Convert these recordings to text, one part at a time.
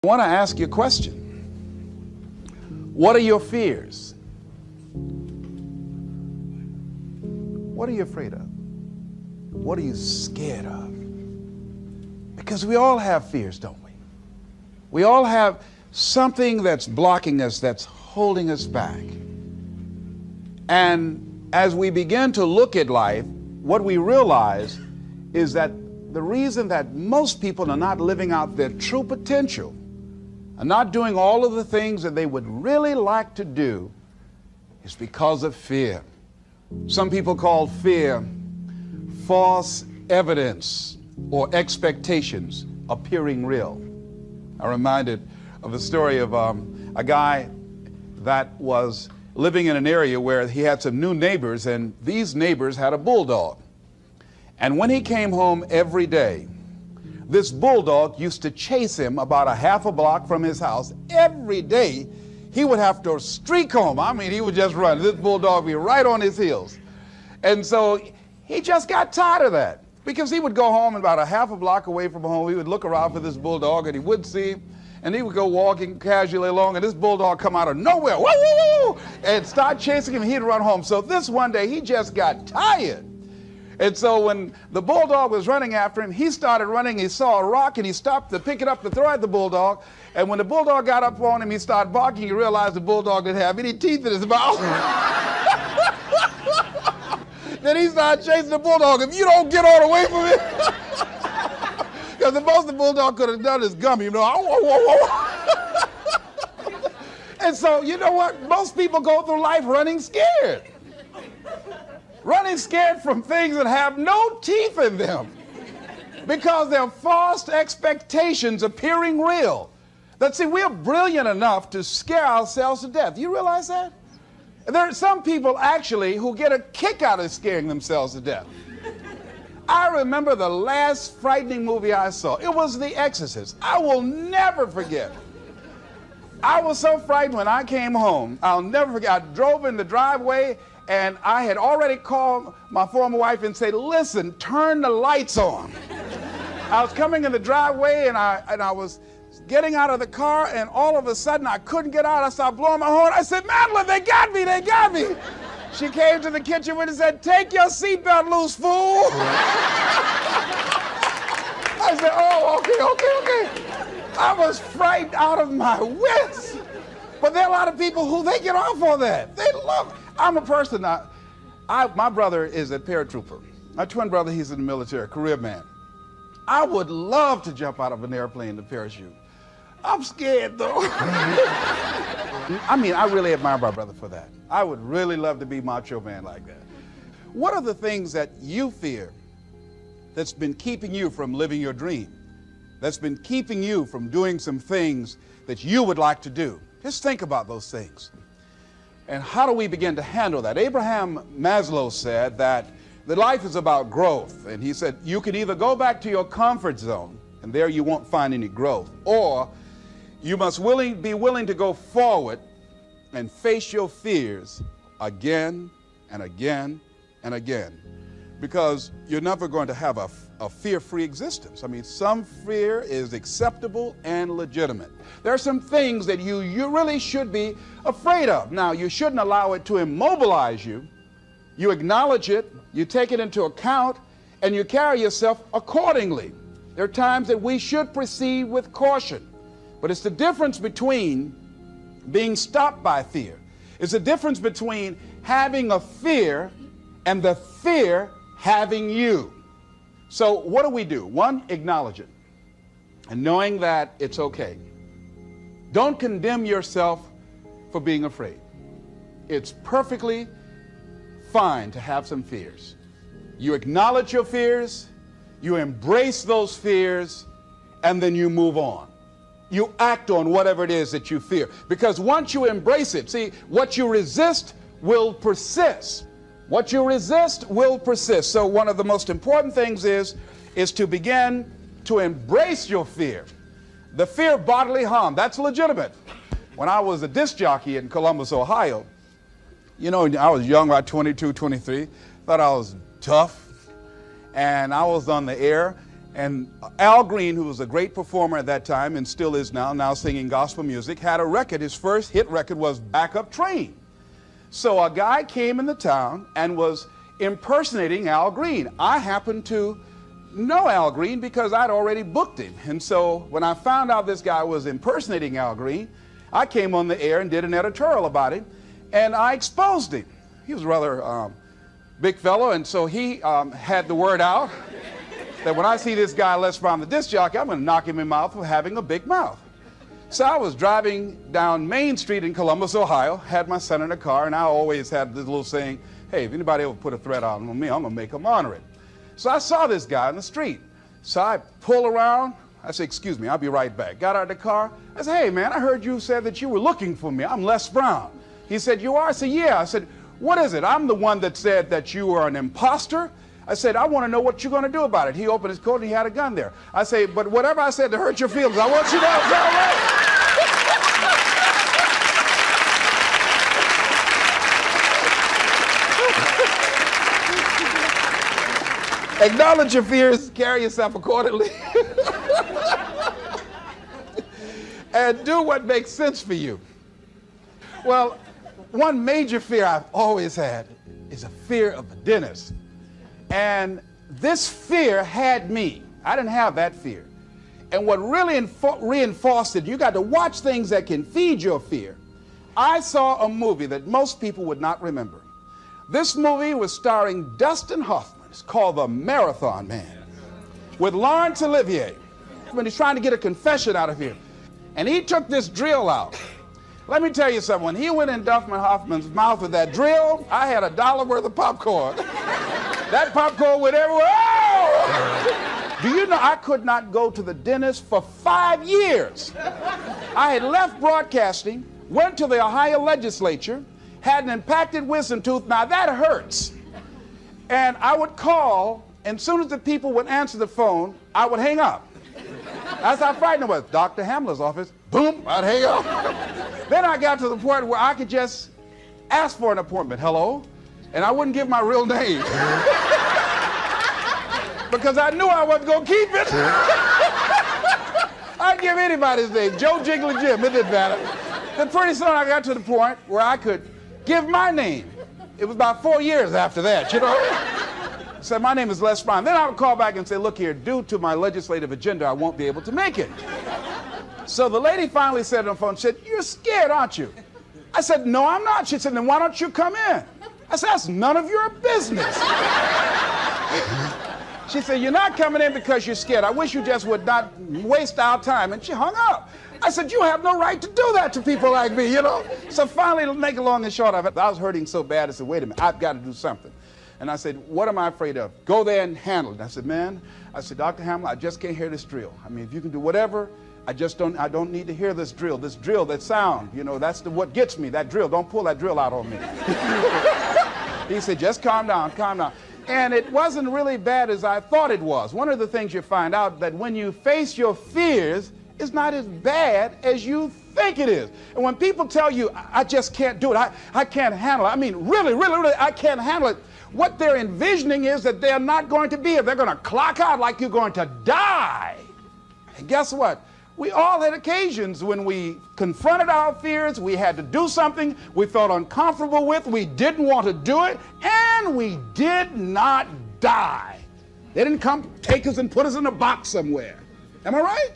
I want to ask you a question. What are your fears? What are you afraid of? What are you scared of? Because we all have fears, don't we? We all have something that's blocking us, that's holding us back. And as we begin to look at life, what we realize is that the reason that most people are not living out their true potential, are not doing all of the things that they would really like to do, is because of fear. Some people call fear false evidence or expectations appearing real. I'm reminded of the story of a guy that was living in an area where he had some new neighbors, and these neighbors had a bulldog. And when he came home every day, this bulldog used to chase him about a half a block from his house. Every day, he would have to streak home. I mean, he would just run. This bulldog would be right on his heels. And so he just got tired of that, because he would go home about a half a block away from home. He would look around for this bulldog, and he wouldn't see him. And he would go walking casually along, and this bulldog come out of nowhere, woo, woo, woo, and start chasing him, and he'd run home. So this one day, he just got tired. And so when the bulldog was running after him, he started running. He saw a rock, and he stopped to pick it up to throw at the bulldog. And when the bulldog got up on him, he started barking. He realized the bulldog didn't have any teeth in his mouth. Then he started chasing the bulldog. If you don't get on away from it, because the most the bulldog could have done is gummy, you know. And so, you know what? Most people go through life running scared. Running scared from things that have no teeth in them, because they're false expectations appearing real. That, see, we're brilliant enough to scare ourselves to death. You realize that? There are some people actually who get a kick out of scaring themselves to death. I remember the last frightening movie I saw. It was The Exorcist. I will never forget. I was so frightened when I came home. I'll never forget. I drove in the driveway, and I had already called my former wife and said, listen, turn the lights on. I was coming in the driveway, and I was getting out of the car, and all of a sudden I couldn't get out. I started blowing my horn. I said, Madeline, they got me, they got me. She came to the kitchen and said, take your seatbelt loose, fool. I said, oh, okay. I was frightened out of my wits. But there are a lot of people who they get off on that. They love it. I'm a person, my brother is a paratrooper. My twin brother, he's in the military, career man. I would love to jump out of an airplane to parachute. I'm scared, though. I mean, I really admire my brother for that. I would really love to be macho man like that. What are the things that you fear that's been keeping you from living your dream? That's been keeping you from doing some things that you would like to do? Just think about those things. And how do we begin to handle that? Abraham Maslow said that life is about growth. And he said, you can either go back to your comfort zone, and there you won't find any growth, or you must be willing to go forward and face your fears again and again and again, because you're never going to have a fear-free existence. I mean, some fear is acceptable and legitimate. There are some things that you really should be afraid of. Now, you shouldn't allow it to immobilize you. You acknowledge it, you take it into account, and you carry yourself accordingly. There are times that we should proceed with caution. But it's the difference between being stopped by fear. It's the difference between having a fear and the fear having you. So what do? One, acknowledge it, and knowing that it's okay. Don't condemn yourself for being afraid. It's perfectly fine to have some fears. You acknowledge your fears, you embrace those fears, and then you move on. You act on whatever it is that you fear. Because once you embrace it, see, what you resist will persist. What you resist will persist. So one of the most important things is to begin to embrace your fear. The fear of bodily harm, that's legitimate. When I was a disc jockey in Columbus, Ohio, you know, I was young, about 22, 23, thought I was tough, and I was on the air, And Al Green, who was a great performer at that time and still is now singing gospel music, had a record. His first hit record was Back Up Train. So a guy came in the town and was impersonating Al Green. I happened to know Al Green because I'd already booked him. And so when I found out this guy was impersonating Al Green, I came on the air and did an editorial about him, and I exposed him. He was a rather big fellow, and so he had the word out that when I see this guy Les Brown, the disc jockey, I'm going to knock him in the mouth for having a big mouth. So I was driving down Main Street in Columbus, Ohio, had my son in the car, and I always had this little saying, hey, if anybody ever put a threat on me, I'm going to make them honor it. So I saw this guy in the street. So I pull around. I said, excuse me, I'll be right back. Got out of the car. I said, hey, man, I heard you said that you were looking for me. I'm Les Brown. He said, you are? I said, yeah. I said, what is it? I'm the one that said that you are an imposter. I said, I want to know what you're going to do about it. He opened his coat and he had a gun there. I say, but whatever I said to hurt your feelings, I want you to know it's all right. Acknowledge your fears, carry yourself accordingly, and do what makes sense for you. Well, one major fear I've always had is a fear of the dentist. And this fear had me. I didn't have that fear. And what really reinforced it, you got to watch things that can feed your fear. I saw a movie that most people would not remember. This movie was starring Dustin Hoffman. It's called The Marathon Man, with Laurence Olivier. When he's trying to get a confession out of him. And he took this drill out. Let me tell you something. When he went in Dustin Hoffman's mouth with that drill, I had $1 worth of popcorn. That popcorn went everywhere. Oh! Do you know I could not go to the dentist for 5 years? I had left broadcasting, went to the Ohio legislature, had an impacted wisdom tooth. Now that hurts. And I would call, and as soon as the people would answer the phone, I would hang up. That's how frightened I was. Dr. Hamler's office, boom, I'd hang up. Then I got to the point where I could just ask for an appointment. Hello? And I wouldn't give my real name. Because I knew I wasn't going to keep it. I'd give anybody's name. Joe Jiggly Jim, it didn't matter. Then pretty soon I got to the point where I could give my name. It was about 4 years after that, you know. I said, my name is Les Brown. Then I would call back and say, look here, due to my legislative agenda, I won't be able to make it. So the lady finally said on the phone, she said, you're scared, aren't you? I said, no, I'm not. She said, then why don't you come in? I said, that's none of your business. She said, you're not coming in because you're scared. I wish you just would not waste our time. And she hung up. I said, you have no right to do that to people like me, you know? So finally, to make it long and short of it, I was hurting so bad, I said, wait a minute, I've got to do something. And I said, what am I afraid of? Go there and handle it. I said, man, Dr. Hamler, I just can't hear this drill. I mean, if you can do whatever, I don't need to hear this drill, that sound, you know, that's what gets me, that drill. Don't pull that drill out on me. He said, just calm down, calm down. And it wasn't really bad as I thought it was. One of the things you find out that when you face your fears, it's not as bad as you think it is. And when people tell you, I just can't do it, I can't handle it, I mean, really, I can't handle it, what they're envisioning is that they're not going to be here. They're going to clock out like you're going to die. And guess what? We all had occasions when we confronted our fears, we had to do something we felt uncomfortable with, we didn't want to do it, and we did not die. They didn't come take us and put us in a box somewhere. Am I right?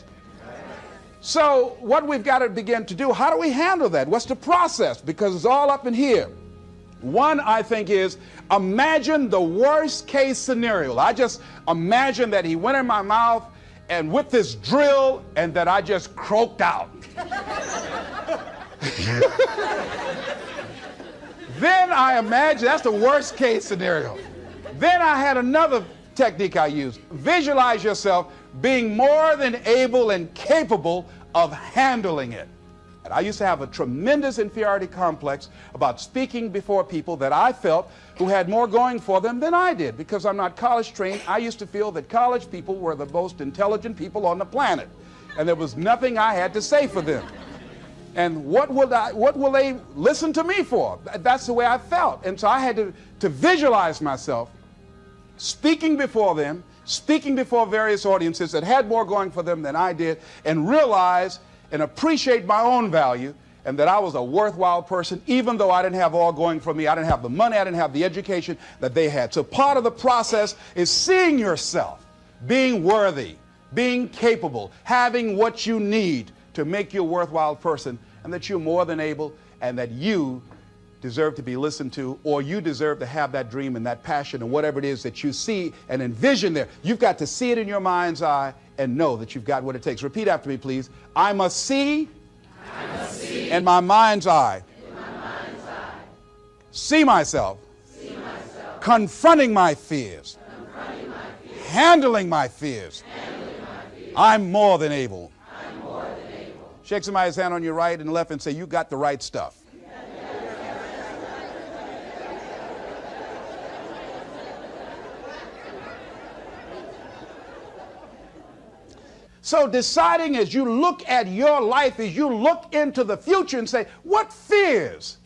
So what we've got to begin to do, how do we handle that? What's the process? Because it's all up in here. One, I think, is imagine the worst case scenario. I just imagine that he went in my mouth and with this drill and that I just croaked out. Then I imagine, that's the worst case scenario. Then I had another technique I used. Visualize yourself being more than able and capable of handling it. And I used to have a tremendous inferiority complex about speaking before people that I felt who had more going for them than I did. Because I'm not college trained, I used to feel that college people were the most intelligent people on the planet. And there was nothing I had to say for them. And what will they listen to me for? That's the way I felt. And so I had to visualize myself speaking before them, speaking before various audiences that had more going for them than I did, and realize and appreciate my own value, and that I was a worthwhile person, even though I didn't have all going for me. I didn't have the money, I didn't have the education that they had. So part of the process is seeing yourself, being worthy, being capable, having what you need to make you a worthwhile person, and that you're more than able, and that you deserve to be listened to, or you deserve to have that dream and that passion and whatever it is that you see and envision there. You've got to see it in your mind's eye and know that you've got what it takes. Repeat after me, please. I must see in my mind's eye, see myself, confronting my fears, handling my fears. I'm more than able. Shake somebody's hand on your right and left and say, you got the right stuff. So deciding as you look at your life, as you look into the future and say, what fears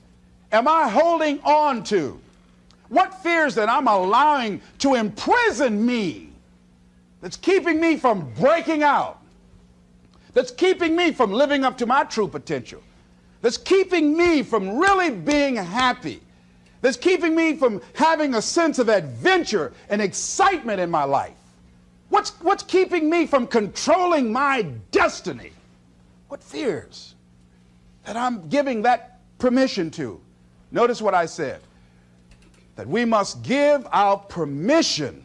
am I holding on to? What fears that I'm allowing to imprison me, that's keeping me from breaking out, that's keeping me from living up to my true potential, that's keeping me from really being happy, that's keeping me from having a sense of adventure and excitement in my life? What's keeping me from controlling my destiny? What fears that I'm giving that permission to? Notice what I said, that we must give our permission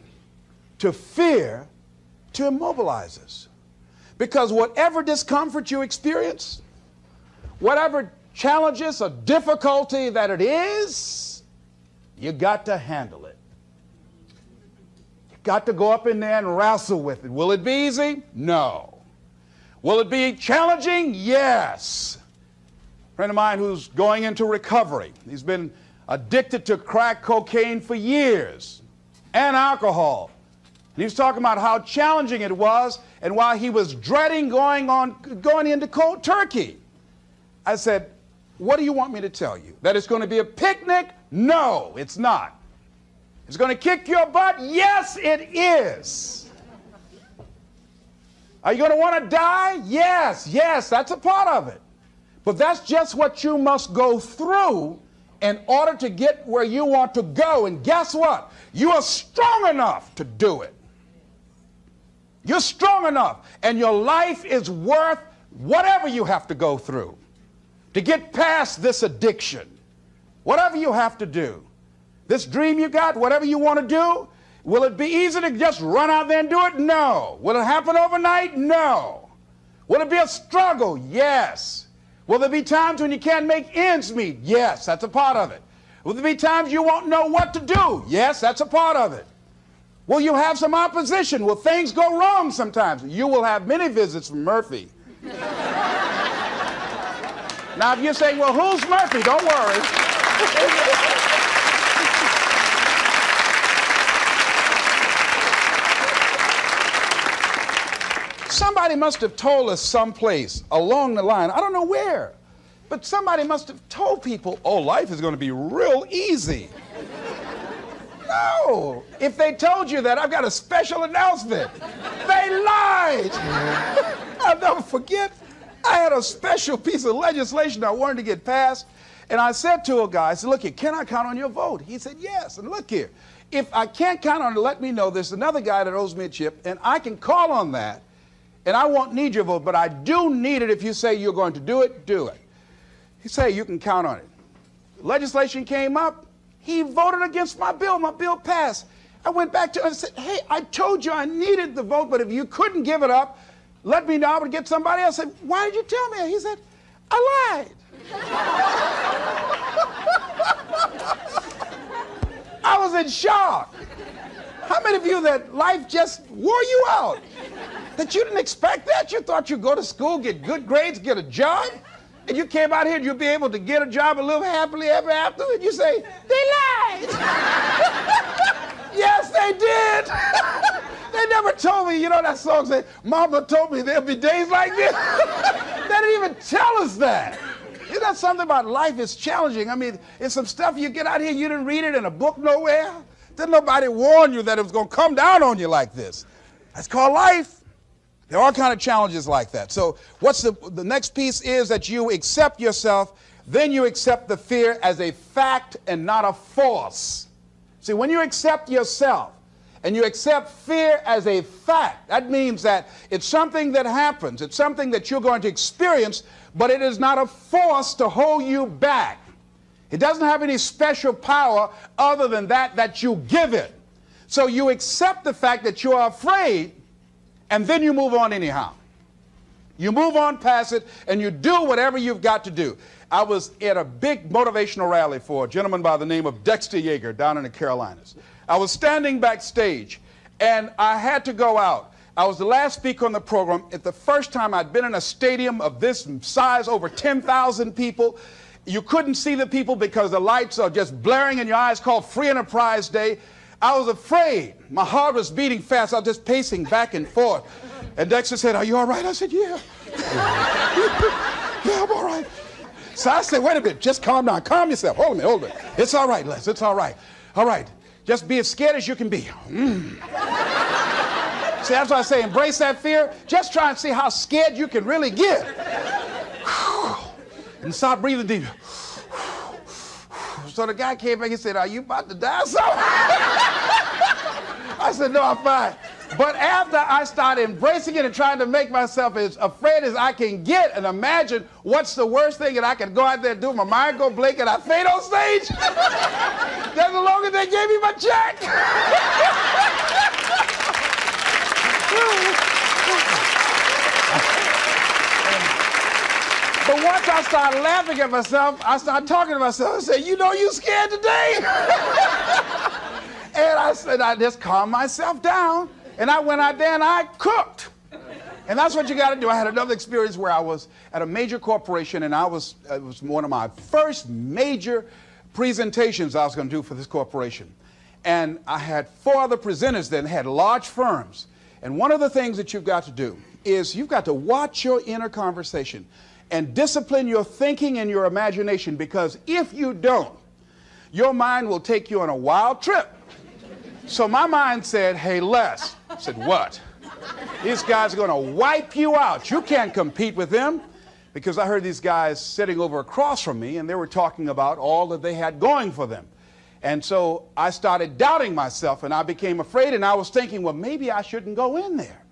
to fear to immobilize us. Because whatever discomfort you experience, whatever challenges or difficulty that it is, you got to handle it. Got to go up in there and wrestle with it. Will it be easy? No. Will it be challenging? Yes. A friend of mine who's going into recovery. He's been addicted to crack cocaine for years and alcohol. And he was talking about how challenging it was and why he was dreading going into cold turkey. I said, what do you want me to tell you? That it's going to be a picnic? No, it's not. It's going to kick your butt? Yes, it is. Are you going to want to die? Yes, that's a part of it. But that's just what you must go through in order to get where you want to go. And guess what? You are strong enough to do it. You're strong enough, and your life is worth whatever you have to go through to get past this addiction. Whatever you have to do. This dream you got, whatever you want to do, will it be easy to just run out there and do it? No. Will it happen overnight? No. Will it be a struggle? Yes. Will there be times when you can't make ends meet? Yes, that's a part of it. Will there be times you won't know what to do? Yes, that's a part of it. Will you have some opposition? Will things go wrong sometimes? You will have many visits from Murphy. Now, if you're saying, well, who's Murphy? Don't worry. Somebody must have told us someplace along the line, I don't know where, but somebody must have told people, oh, life is going to be real easy. No. If they told you that, I've got a special announcement. They lied. I'll never forget, I had a special piece of legislation I wanted to get passed, and I said to a guy, I said, look here, can I count on your vote? He said, yes. And look here, if I can't count on it, let me know. There's another guy that owes me a chip, and I can call on that. And I won't need your vote, but I do need it. If you say you're going to do it, do it. He said, you can count on it. Legislation came up. He voted against my bill. My bill passed. I went back to him and said, hey, I told you I needed the vote, but if you couldn't give it up, let me know. I would get somebody else. I said, why did you tell me? He said, I lied. I was in shock. How many of you that life just wore you out? That you didn't expect that? You thought you'd go to school, get good grades, get a job, and you came out here and you'll be able to get a job and live happily ever after, and you say, they lied. Yes, they did. They never told me, you know that song said, Mama told me there'll be days like this. They didn't even tell us that. Isn't that something about life is challenging? I mean, it's some stuff you get out here, you didn't read it in a book nowhere. Didn't nobody warn you that it was going to come down on you like this? That's called life. There are all kinds of challenges like that. So what's the next piece is that you accept yourself, then you accept the fear as a fact and not a force. See, when you accept yourself and you accept fear as a fact, that means that it's something that happens. It's something that you're going to experience, but it is not a force to hold you back. It doesn't have any special power other than that you give it. So you accept the fact that you are afraid, and then you move on anyhow. You move on past it, and you do whatever you've got to do. I was at a big motivational rally for a gentleman by the name of Dexter Yeager down in the Carolinas. I was standing backstage, and I had to go out. I was the last speaker on the program. It's the first time I'd been in a stadium of this size, over 10,000 people. You couldn't see the people because the lights are just blaring in your eyes, called Free Enterprise Day. I was afraid. My heart was beating fast. I was just pacing back and forth. And Dexter said, "Are you all right?" I said, "Yeah." "Yeah, I'm all right." So I said, "Wait a minute, just calm down. Calm yourself. Hold a minute. It's all right, Les. It's all right. All right. Just be as scared as you can be." See, that's why I say embrace that fear. Just try and see how scared you can really get. And start breathing deep. So the guy came back and said, "Are you about to die or something?" I said, "No, I'm fine." But after I started embracing it and trying to make myself as afraid as I can get and imagine what's the worst thing that I could go out there and do, my mind go blink and I fade on stage, that's the longer they gave me my check. But once I started laughing at myself, I started talking to myself. I said, "You know you scared today?" And I said, I just calmed myself down. And I went out there and I cooked. And that's what you got to do. I had another experience where I was at a major corporation, and it was one of my first major presentations I was going to do for this corporation. And I had 4 other presenters then, had large firms. And one of the things that you've got to do is you've got to watch your inner conversation and discipline your thinking and your imagination, because if you don't, your mind will take you on a wild trip. So my mind said, "Hey, Les." I said, "What?" "These guys are going to wipe you out. You can't compete with them." Because I heard these guys sitting over across from me, and they were talking about all that they had going for them. And so I started doubting myself, and I became afraid, and I was thinking, well, maybe I shouldn't go in there.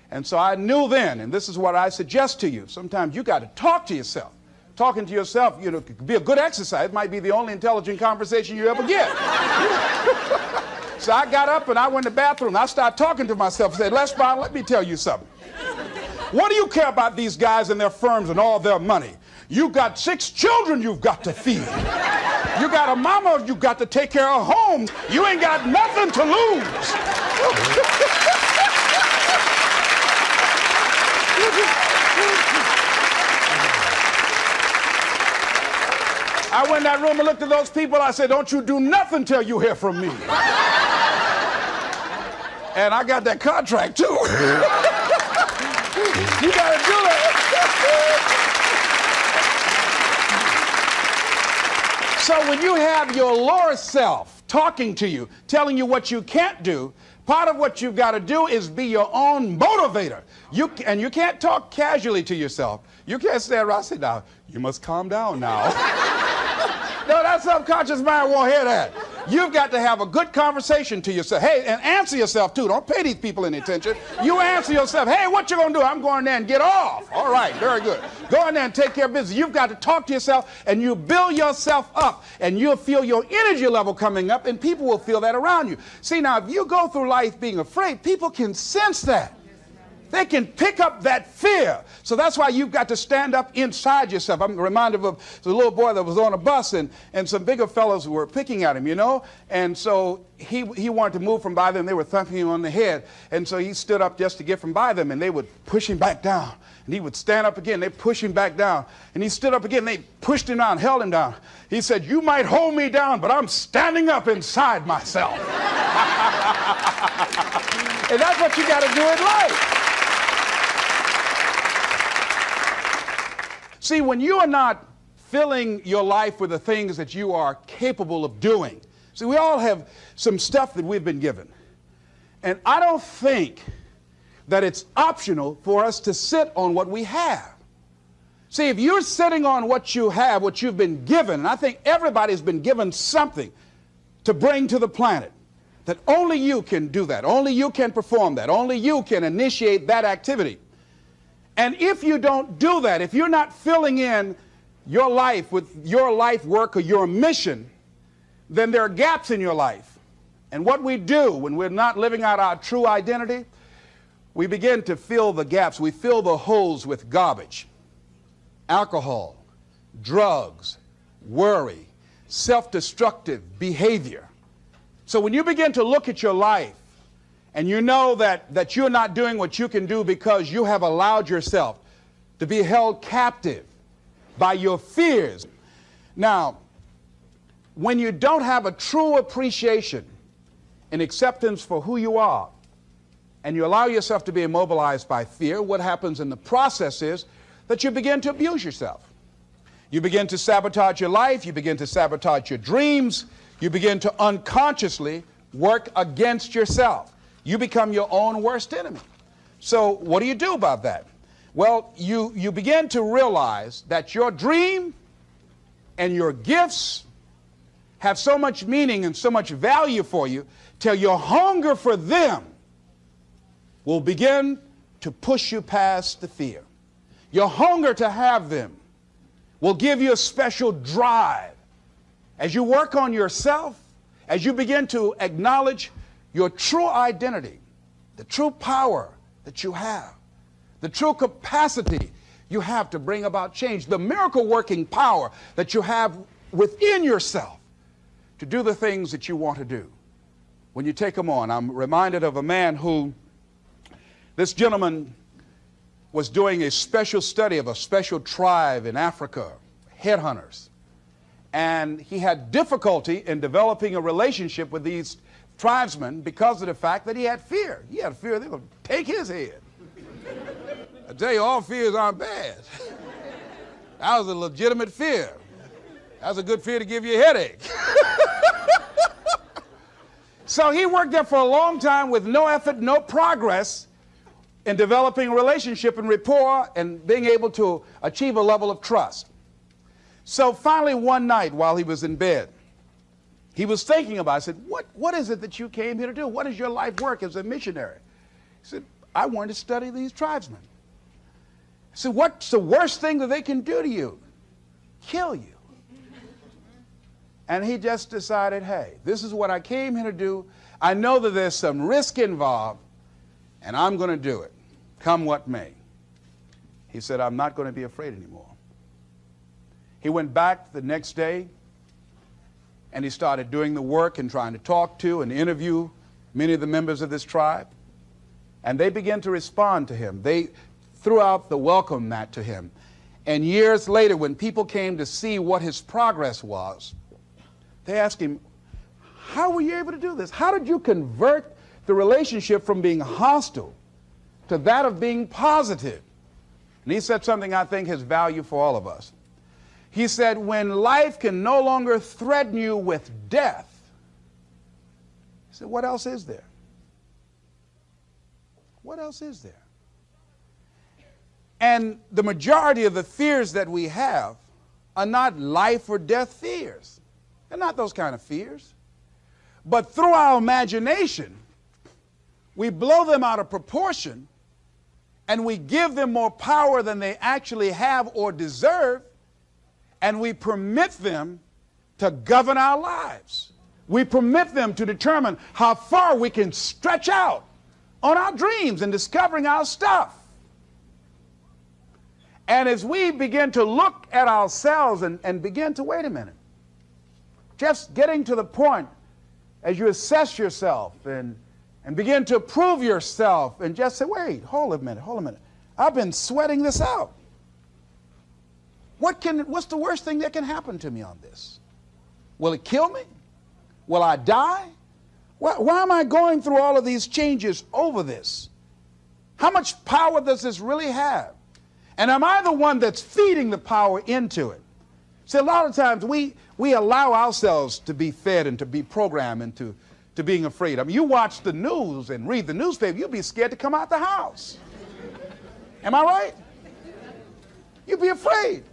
And so I knew then, and this is what I suggest to you, sometimes you got to talk to yourself. Talking to yourself, could be a good exercise. It might be the only intelligent conversation you ever get. So I got up and I went to the bathroom. And I started talking to myself and said, "Les Brown, let me tell you something. What do you care about these guys and their firms and all their money? You got 6 children you've got to feed. You got a mama you've got to take care of home. You ain't got nothing to lose." I went in that room and looked at those people. I said, "Don't you do nothing till you hear from me." And I got that contract too. You gotta do it. So when you have your lower self talking to you, telling you what you can't do, part of what you've got to do is be your own motivator. And you can't talk casually to yourself. You can't stand around and say, "Now, you must calm down now." No, that subconscious mind won't hear that. You've got to have a good conversation to yourself. Hey, and answer yourself too. Don't pay these people any attention. You answer yourself. "Hey, what you gonna do?" "I'm going there and get off." "All right, very good. Go in there and take care of business." You've got to talk to yourself, and you build yourself up, and you'll feel your energy level coming up, and people will feel that around you. See, now, if you go through life being afraid, people can sense that. They can pick up that fear. So that's why you've got to stand up inside yourself. I'm reminded of the little boy that was on a bus, and some bigger fellows were picking at him, And so he wanted to move from by them. They were thumping him on the head. And so he stood up just to get from by them, and they would push him back down. And he would stand up again. They push him back down. And he stood up again. They pushed him down, held him down. He said, "You might hold me down, but I'm standing up inside myself." And that's what you got to do in life. See, when you are not filling your life with the things that you are capable of doing, See, we all have some stuff that we've been given. And I don't think that it's optional for us to sit on what we have. See, if you're sitting on what you have, what you've been given, and I think everybody's been given something to bring to the planet, that only you can do that, only you can perform that, only you can initiate that activity. And if you don't do that, if you're not filling in your life with your life work or your mission, then there are gaps in your life. And what we do when we're not living out our true identity, we begin to fill the gaps. We fill the holes with garbage, alcohol, drugs, worry, self-destructive behavior. So when you begin to look at your life and you know that you're not doing what you can do because you have allowed yourself to be held captive by your fears. Now, when you don't have a true appreciation and acceptance for who you are, and you allow yourself to be immobilized by fear, what happens in the process is that you begin to abuse yourself. You begin to sabotage your life, you begin to sabotage your dreams, you begin to unconsciously work against yourself. You become your own worst enemy. So what do you do about that? Well, you begin to realize that your dream and your gifts have so much meaning and so much value for you till your hunger for them will begin to push you past the fear. Your hunger to have them will give you a special drive. As you work on yourself, as you begin to acknowledge your true identity, the true power that you have, the true capacity you have to bring about change, the miracle working power that you have within yourself to do the things that you want to do. When you take them on, I'm reminded of a man who, this gentleman was doing a special study of a special tribe in Africa, headhunters. And he had difficulty in developing a relationship with these tribesmen because of the fact that he had fear. He had fear they were going to take his head. I tell you, all fears aren't bad. That was a legitimate fear. That was a good fear to give you a headache. So he worked there for a long time with no effort, no progress in developing a relationship and rapport and being able to achieve a level of trust. So finally one night while he was in bed, he was thinking about it. I said, what is it that you came here to do? What is your life work as a missionary? He said, I wanted to study these tribesmen. I said, what's the worst thing that they can do to you? Kill you. And he just decided, hey, this is what I came here to do. I know that there's some risk involved, and I'm going to do it, come what may. He said, I'm not going to be afraid anymore. He went back the next day, and he started doing the work and trying to talk to and interview many of the members of this tribe. And they began to respond to him. They threw out the welcome mat to him. And years later, when people came to see what his progress was, they asked him, how were you able to do this? How did you convert the relationship from being hostile to that of being positive? And he said something I think has value for all of us. He said, when life can no longer threaten you with death, he said, what else is there? What else is there? And the majority of the fears that we have are not life or death fears. They're not those kind of fears. But through our imagination, we blow them out of proportion and we give them more power than they actually have or deserve, and we permit them to govern our lives. We permit them to determine how far we can stretch out on our dreams and discovering our stuff. And as we begin to look at ourselves and begin to, wait a minute, just getting to the point as you assess yourself and begin to prove yourself and just say, wait, hold a minute. I've been sweating this out. What's the worst thing that can happen to me on this? Will it kill me? Will I die? Why am I going through all of these changes over this? How much power does this really have? And am I the one that's feeding the power into it? See, a lot of times we allow ourselves to be fed and to be programmed into being afraid. I mean, you watch the news and read the newspaper, you'll be scared to come out the house. Am I right? You'll be afraid.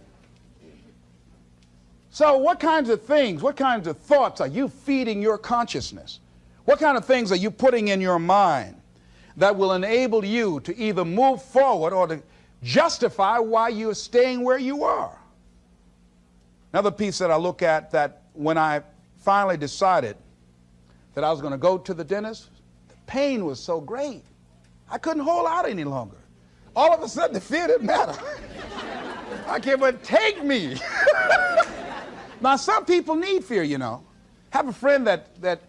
So what kinds of things, what kinds of thoughts are you feeding your consciousness? What kind of things are you putting in your mind that will enable you to either move forward or to justify why you're staying where you are? Another piece that I look at, that when I finally decided that I was going to go to the dentist, the pain was so great. I couldn't hold out any longer. All of a sudden, the fear didn't matter. I can't but take me. Now, some people need fear, you know. I have a friend that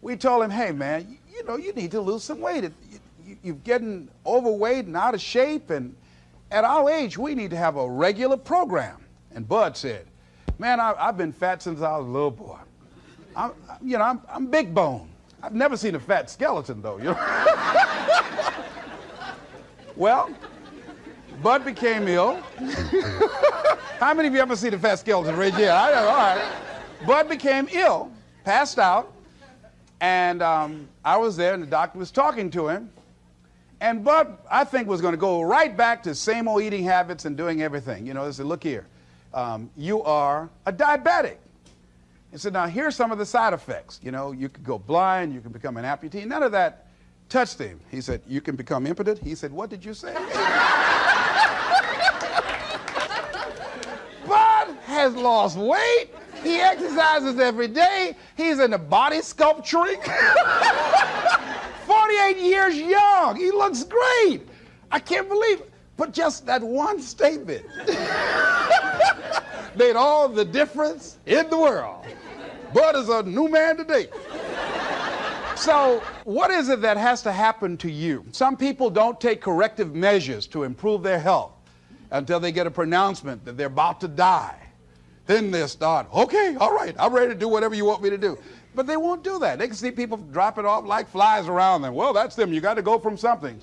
we told him, hey, man, you know, you need to lose some weight. You're getting overweight and out of shape, and at our age, we need to have a regular program. And Bud said, man, I've been fat since I was a little boy. I'm big bone. I've never seen a fat skeleton, though, you know. Well, Bud became ill. How many of you ever seen a fat skeleton? Raise your hand. I know, all right. Bud became ill, passed out, and I was there, and the doctor was talking to him. And Bud, I think, was going to go right back to same old eating habits and doing everything. You know, he said, look here, you are a diabetic. He said, now, here's some of the side effects. You know, you could go blind, you can become an amputee. None of that touched him. He said, you can become impotent. He said, what did you say? Bud has lost weight. He exercises every day. He's into body sculpturing. 48 years young. He looks great. I can't believe it. But just that one statement made all the difference in the world. Bud is a new man today. So what is it that has to happen to you? Some people don't take corrective measures to improve their health until they get a pronouncement that they're about to die. Then they'll start, okay, all right, I'm ready to do whatever you want me to do. But they won't do that. They can see people drop it off like flies around them. Well, that's them. You got to go from something.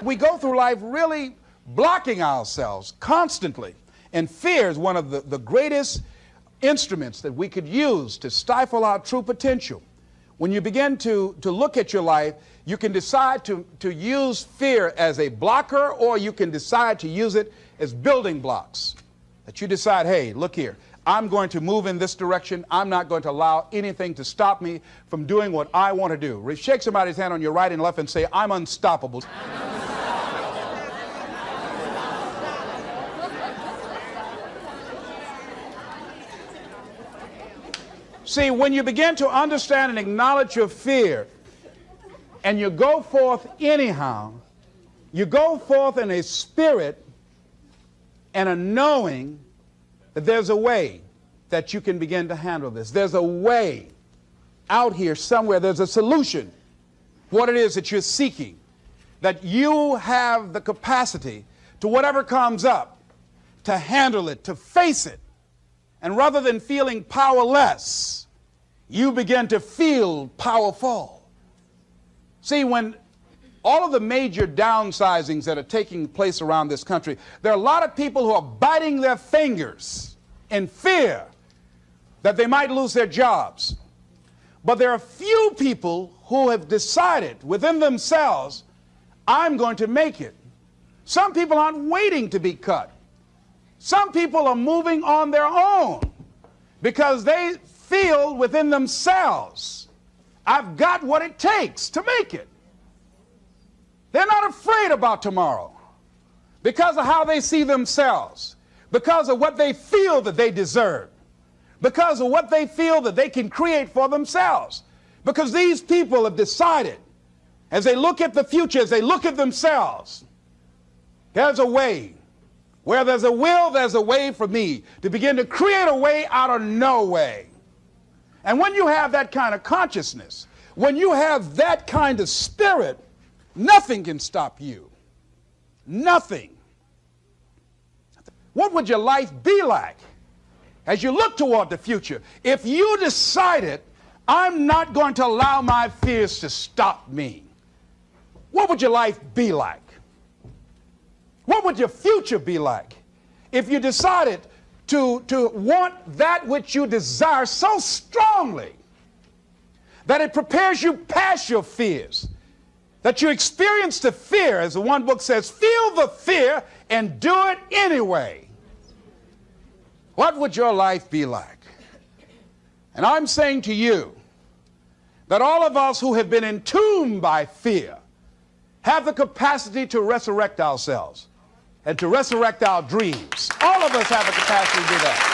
We go through life really blocking ourselves constantly. And fear is one of the greatest instruments that we could use to stifle our true potential. When you begin to look at your life, you can decide to use fear as a blocker, or you can decide to use it as building blocks. That you decide, hey, look here, I'm going to move in this direction. I'm not going to allow anything to stop me from doing what I want to do. Shake somebody's hand on your right and left and say, I'm unstoppable. See, when you begin to understand and acknowledge your fear, and you go forth anyhow, you go forth in a spirit and a knowing that there's a way that you can begin to handle this. There's a way out here somewhere. There's a solution. What it is that you're seeking, that you have the capacity to whatever comes up, to handle it, to face it. And rather than feeling powerless, you begin to feel powerful. See, when all of the major downsizings that are taking place around this country, there are a lot of people who are biting their fingers in fear that they might lose their jobs. But there are few people who have decided within themselves, I'm going to make it. Some people aren't waiting to be cut. Some people are moving on their own because they feel within themselves, I've got what it takes to make it. They're not afraid about tomorrow because of how they see themselves, because of what they feel that they deserve, because of what they feel that they can create for themselves. Because these people have decided, as they look at the future, as they look at themselves, there's a way. Where there's a will, there's a way for me to begin to create a way out of no way. And when you have that kind of consciousness, when you have that kind of spirit, nothing can stop you. Nothing. What would your life be like as you look toward the future if you decided, I'm not going to allow my fears to stop me? What would your life be like? What would would your future be like if you decided to want that which you desire so strongly that it prepares you past your fears, that you experience the fear, as the one book says, feel the fear and do it anyway? What would your life be like? And I'm saying to you that all of us who have been entombed by fear have the capacity to resurrect ourselves and to resurrect our dreams. All of us have the capacity to do that.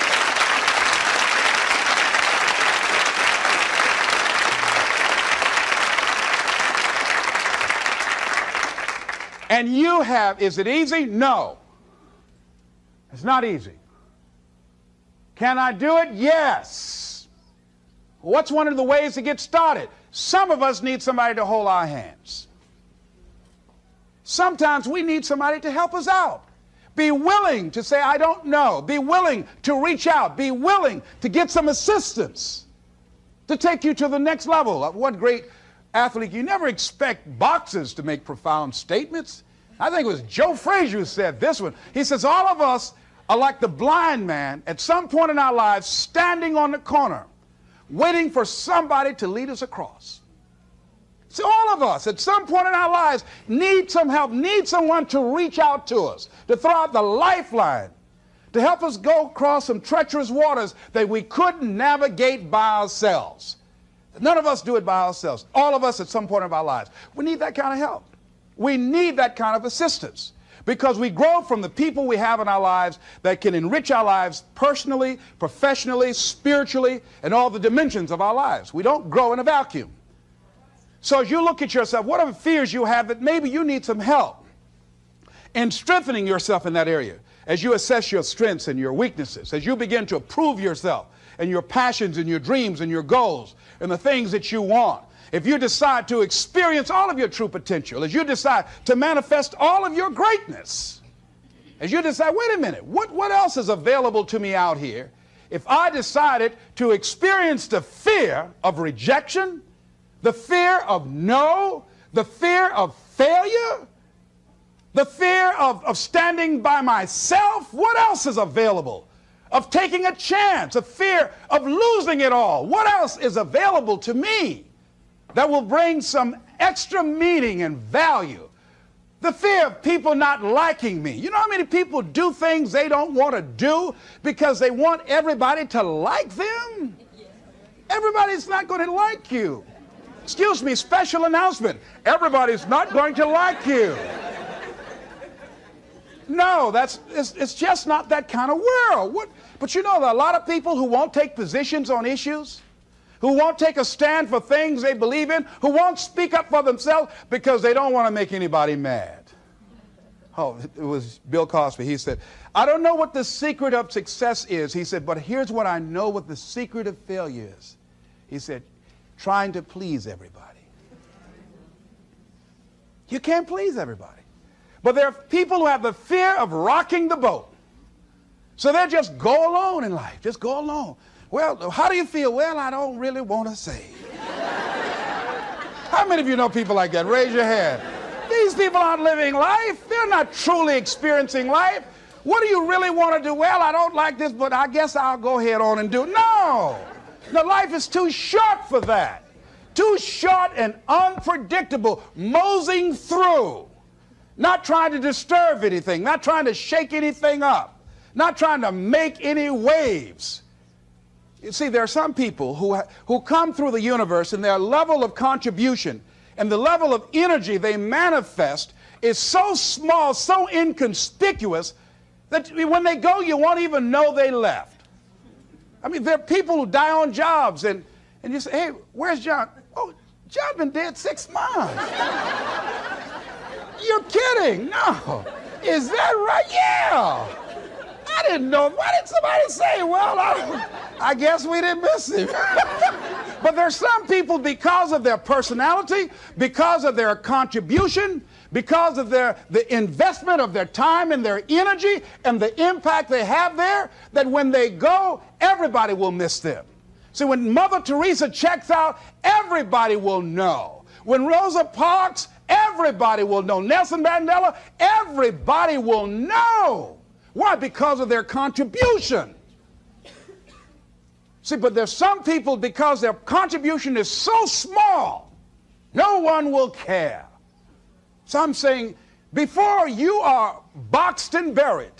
And you have, is it easy? No. It's not easy. Can I do it? Yes. What's one of the ways to get started? Some of us need somebody to hold our hands. Sometimes we need somebody to help us out. Be willing to say, I don't know. Be willing to reach out. Be willing to get some assistance to take you to the next level. What great athlete. You never expect boxers to make profound statements. I think it was Joe Frazier who said this one. He says, all of us are like the blind man at some point in our lives standing on the corner waiting for somebody to lead us across. So all of us at some point in our lives need some help, need someone to reach out to us, to throw out the lifeline, to help us go across some treacherous waters that we couldn't navigate by ourselves. None of us do it by ourselves. All of us at some point of our lives. We need that kind of help. We need that kind of assistance because we grow from the people we have in our lives that can enrich our lives personally, professionally, spiritually, and all the dimensions of our lives. We don't grow in a vacuum. So as you look at yourself, what are the fears you have that maybe you need some help in strengthening yourself in that area? As you assess your strengths and your weaknesses, as you begin to approve yourself and your passions and your dreams and your goals and the things that you want, if you decide to experience all of your true potential, as you decide to manifest all of your greatness, as you decide, wait a minute, what else is available to me out here if I decided to experience the fear of rejection, the fear of no, the fear of failure, the fear of standing by myself? What else is available? Of taking a chance, a fear of losing it all. What else is available to me that will bring some extra meaning and value? The fear of people not liking me. You know how many people do things they don't want to do because they want everybody to like them? Everybody's not going to like you. Excuse me, special announcement. Everybody's not going to like you. No, it's just not that kind of world. But you know, there are a lot of people who won't take positions on issues, who won't take a stand for things they believe in, who won't speak up for themselves because they don't want to make anybody mad. Oh, it was Bill Cosby. He said, I don't know what the secret of success is. He said, but here's what I know what the secret of failure is. He said, trying to please everybody. You can't please everybody. But there are people who have the fear of rocking the boat. So they just go alone in life, just go alone. Well, how do you feel? Well, I don't really want to say. How many of you know people like that? Raise your hand. These people aren't living life. They're not truly experiencing life. What do you really want to do? Well, I don't like this, but I guess I'll go ahead on and do it. No. No, life is too short for that. Too short and unpredictable, moseying through. Not trying to disturb anything, not trying to shake anything up, not trying to make any waves. You see, there are some people who come through the universe and their level of contribution and the level of energy they manifest is so small, so inconspicuous that when they go, you won't even know they left. I mean, there are people who die on jobs and you say, hey, where's John? Oh, John's been dead 6 months. You're kidding. No. Is that right? Yeah. I didn't know. Why didn't somebody say, well, I guess we didn't miss him. But there's some people, because of their personality, because of their contribution, because of the investment of their time and their energy and the impact they have there, that when they go, everybody will miss them. See, when Mother Teresa checks out, everybody will know. When Rosa Parks, Everybody will know. Nelson Mandela, everybody will know. Why? Because of their contribution. See, but there's some people, because their contribution is so small, no one will care. So I'm saying, before you are boxed and buried,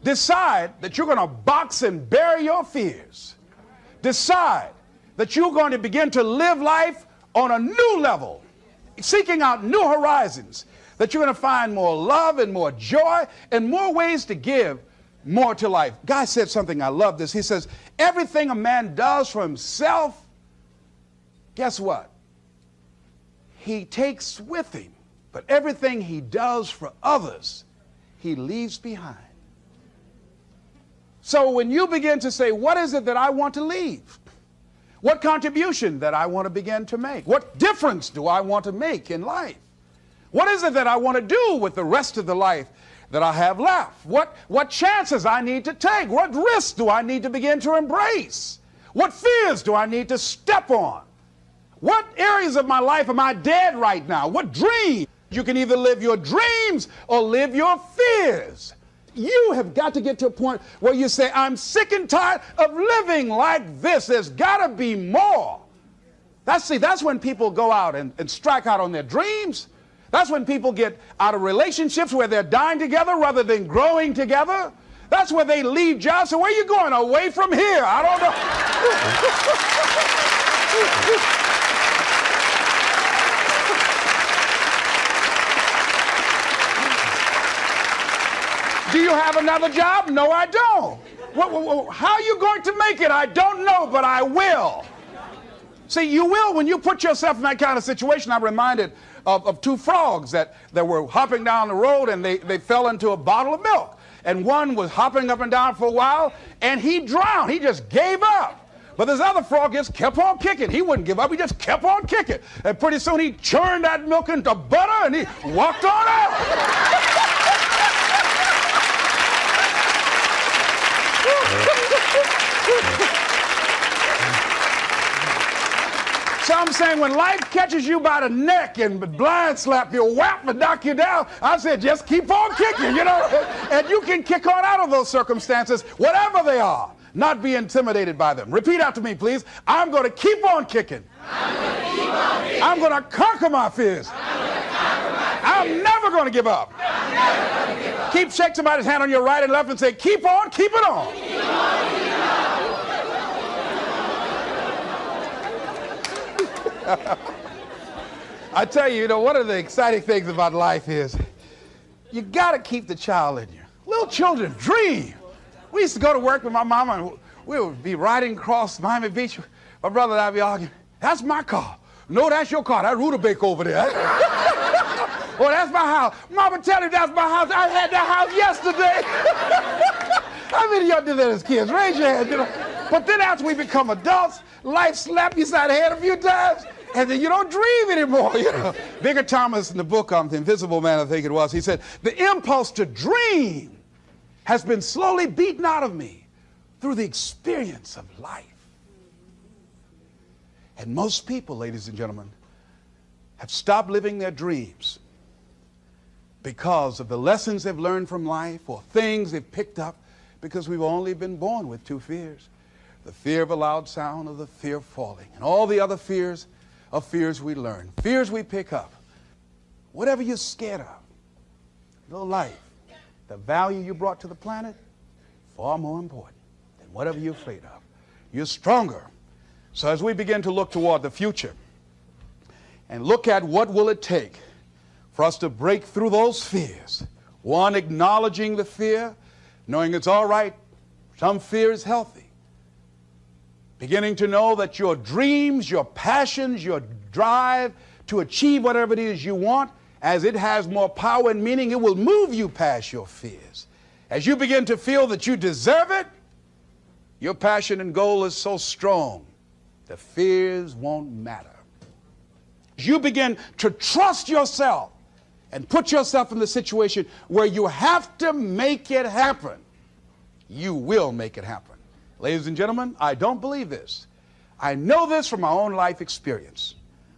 decide that you're going to box and bury your fears. Decide that you're going to begin to live life on a new level, seeking out new horizons, that you're going to find more love and more joy and more ways to give more to life. Guy said something, I love this. He says, everything a man does for himself, guess what? He takes with him. But everything he does for others, he leaves behind. So when you begin to say, what is it that I want to leave? What contribution that I want to begin to make? What difference do I want to make in life? What is it that I want to do with the rest of the life that I have left? What chances I need to take? What risks do I need to begin to embrace? What fears do I need to step on? What areas of my life am I dead right now? What dreams? You can either live your dreams or live your fears. You have got to get to a point where you say, I'm sick and tired of living like this. There's got to be more. That's when people go out and strike out on their dreams. That's when people get out of relationships where they're dying together rather than growing together. That's where they leave jobs. So where are you going? Away from here? I don't know. Do you have another job? No, I don't. How are you going to make it? I don't know, but I will. See, you will when you put yourself in that kind of situation. I'm reminded of two frogs that were hopping down the road, and they fell into a bottle of milk. And one was hopping up and down for a while, and he drowned. He just gave up. But this other frog just kept on kicking. He wouldn't give up. He just kept on kicking. And pretty soon he churned that milk into butter, and he walked on out. So I'm saying, when life catches you by the neck and blind slap you, whap and knock you down, I said, just keep on kicking, you know. And you can kick on out of those circumstances, whatever they are, not be intimidated by them. Repeat after me, please. I'm going to keep on kicking. I'm going to conquer my fears. I'm never going to give up. Keep shake somebody's hand on your right and left and say, keep on, keep it on. Keep on, keep it on. I tell you, one of the exciting things about life is you got to keep the child in you. Little children dream. We used to go to work with my mama, and we would be riding across Miami Beach. My brother and I would be arguing, that's my car. No, that's your car. That Rutabaga over there. Oh, that's my house. Mama, tell him that's my house. I had that house yesterday. How many of y'all did that as kids? Raise your hand, But then after we become adults, life slaps you side the head a few times, and then you don't dream anymore, Bigger Thomas, in the book, The Invisible Man, I think it was, he said, the impulse to dream has been slowly beaten out of me through the experience of life. And most people, ladies and gentlemen, have stopped living their dreams because of the lessons they've learned from life or things they've picked up, because we've only been born with two fears. The fear of a loud sound, or the fear of falling. And all the other fears are fears we learn, fears we pick up. Whatever you're scared of, little life, the value you brought to the planet, far more important than whatever you're afraid of. You're stronger. So as we begin to look toward the future and look at what will it take for us to break through those fears, one, acknowledging the fear, knowing it's all right, some fear is healthy. Beginning to know that your dreams, your passions, your drive to achieve whatever it is you want, as it has more power and meaning, it will move you past your fears. As you begin to feel that you deserve it, your passion and goal is so strong, the fears won't matter. As you begin to trust yourself and put yourself in the situation where you have to make it happen, you will make it happen. Ladies and gentlemen, I don't believe this. I know this from my own life experience.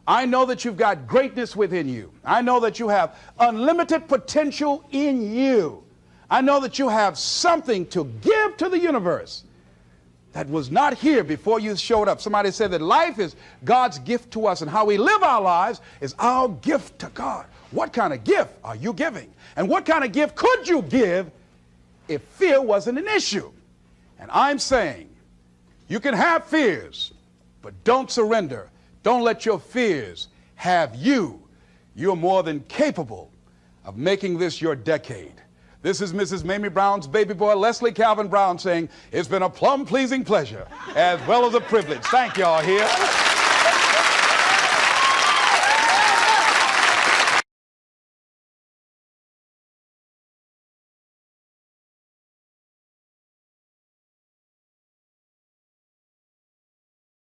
I know that you've got greatness within you. I know that you have unlimited potential in you. I know that you have something to give to the universe that was not here before you showed up. Somebody said that life is God's gift to us, and how we live our lives is our gift to God. What kind of gift are you giving? And what kind of gift could you give if fear wasn't an issue? And I'm saying you can have fears, but don't surrender. Don't let your fears have you. You're more than capable of making this your decade. This is Mrs. Mamie Brown's baby boy, Leslie Calvin Brown, saying, it's been a plumb pleasing pleasure as well as a privilege. Thank y'all here.